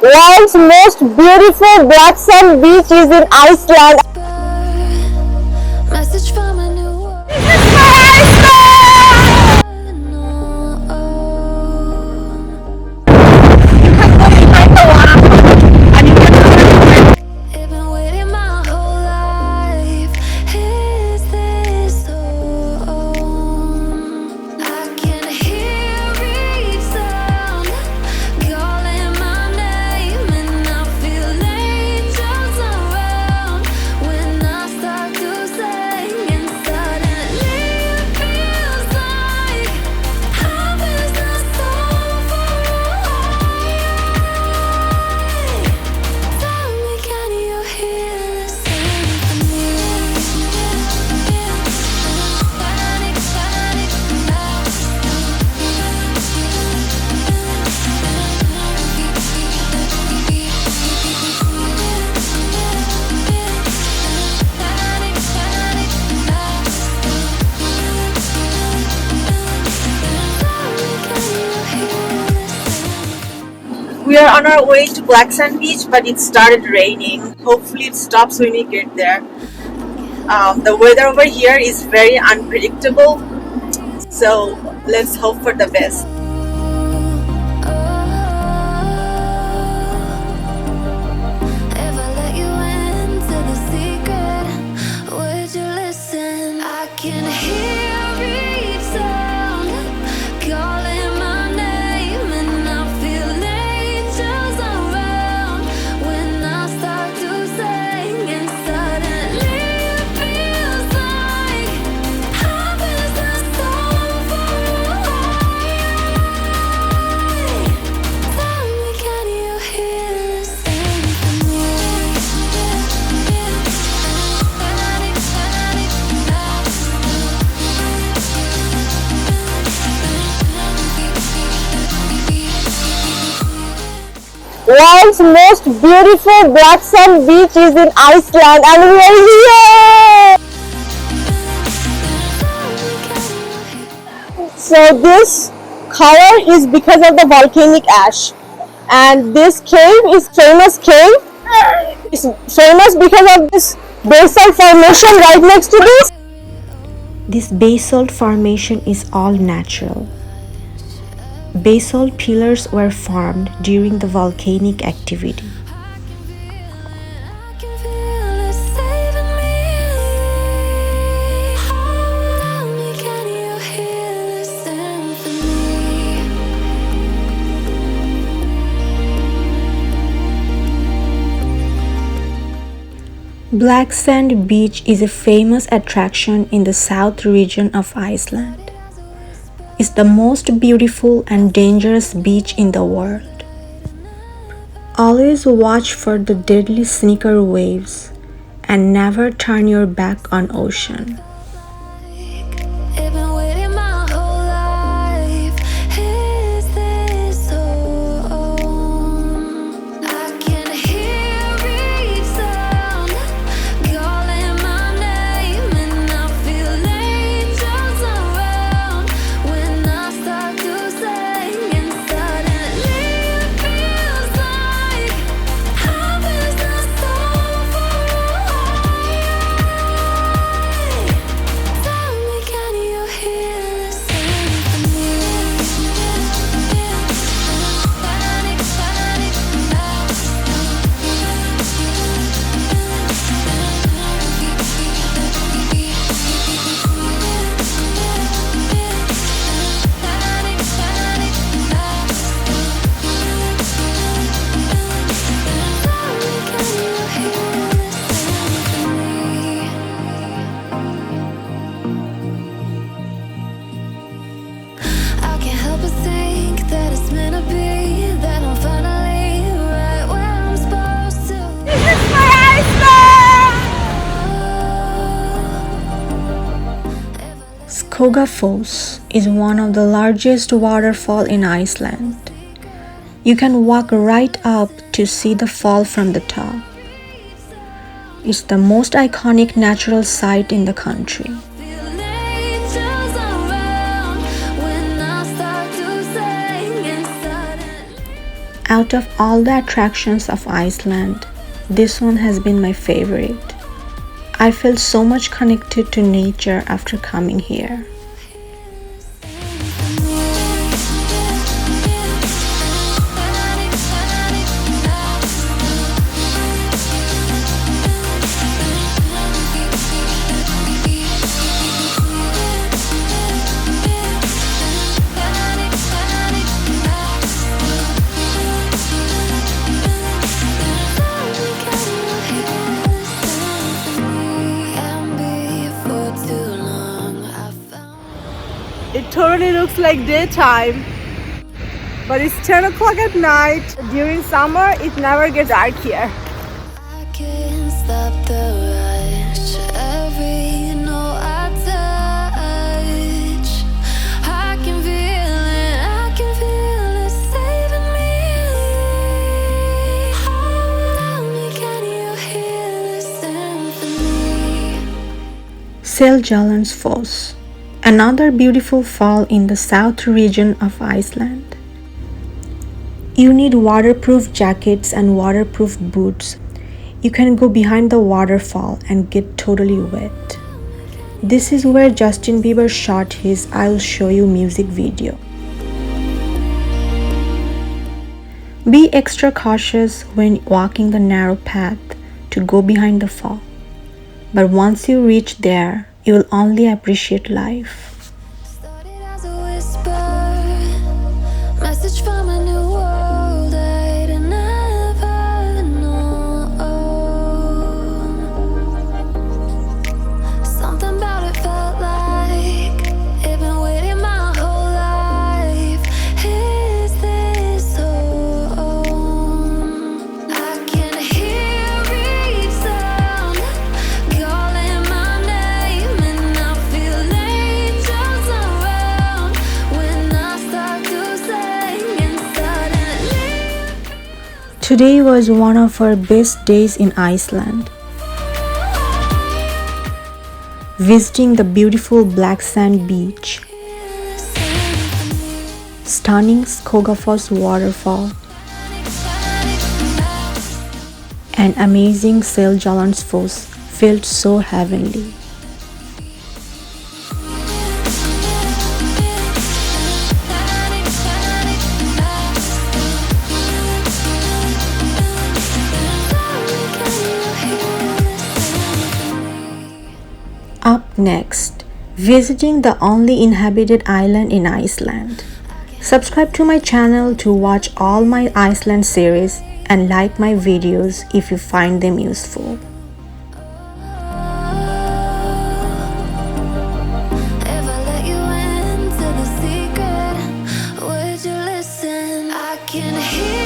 World's most beautiful black sand beach is in Iceland. Message from a new world. This is my Iceland! I've been waiting my whole life. Is this home? I can hear each sound calling my name, and I feel angels around when I start to sing, and suddenly it feels like heaven's not so far away. Tell me, can you hear the symphony? Panic, panic now. Panic, panic now. Tell me, can you hear the symphony? We are on our way to Black Sand Beach, but it started raining. Hopefully it stops when we get there. The weather over here is very unpredictable, so let's hope for the best. If I let you into the secret, would you listen? I can hear each sound calling my name, and I feel angels around when I start to sing, and suddenly it feels like heaven's not so far away. Tell me, can you hear the symphony? Panic, panic now. World's most beautiful black sand beach is in Iceland, and we are here! So this color is because of the volcanic ash, and this cave is famous cave. It's famous because of this basalt formation right next to this. This basalt formation is all natural. Basalt pillars were formed during the volcanic activity. I can feel it saving me. Tell me, can you hear the symphony? Black Sand Beach is a famous attraction in the south region of Iceland. It's the most beautiful and dangerous beach in the world. Always watch for the deadly sneaker waves and never turn your back on ocean. I've been waiting my whole life. Is this home? I can hear each sound calling my name, and I feel angels around when I start to sing, and suddenly it feels like heaven's not so far away. Tell me, can you hear the symphony? Panic, panic now. Panic, panic now. Tell me, can you hear the symphony? I can't help but think that it's meant to be, that I'm finally right where I'm supposed to. This is my Iceland! Skogafoss is one of the largest waterfall in Iceland. You can walk right up to see the fall from the top. It's the most iconic natural site in the country. Feel angels around when I start to sing, and suddenly Out of all the attractions of Iceland, this one has been my favorite. I felt so much connected to nature after coming here. It totally looks like daytime, but it's 10 o'clock at night. During summer, it never gets dark here. I can't stop the rush. Every note I touch, I can feel it saving me. Oh, me, can you hear this symphony? Seljalandsfoss, another beautiful fall in the south region of Iceland. You need waterproof jackets and waterproof boots. You can go behind the waterfall and get totally wet. This is where Justin Bieber shot his "I'll Show You" music video. Be extra cautious when walking the narrow path to go behind the fall. But once you reach there, you will only appreciate life. Started as a whisper, message from a new world I'd never known. Something about it felt like it'd been waiting my whole life. Is this home? I can hear each sound calling my name, and I feel angels around when I start to sing, and suddenly Today was one of our best days in Iceland. Visiting the beautiful black sand beach, stunning Skogafoss Waterfall, and amazing Seljalandsfoss felt so heavenly. Up next, visiting the only inhabited island in Iceland. Subscribe to my channel to watch all my Iceland series and like my videos if you find them useful. if I let you into the secret, would you listen? I can hear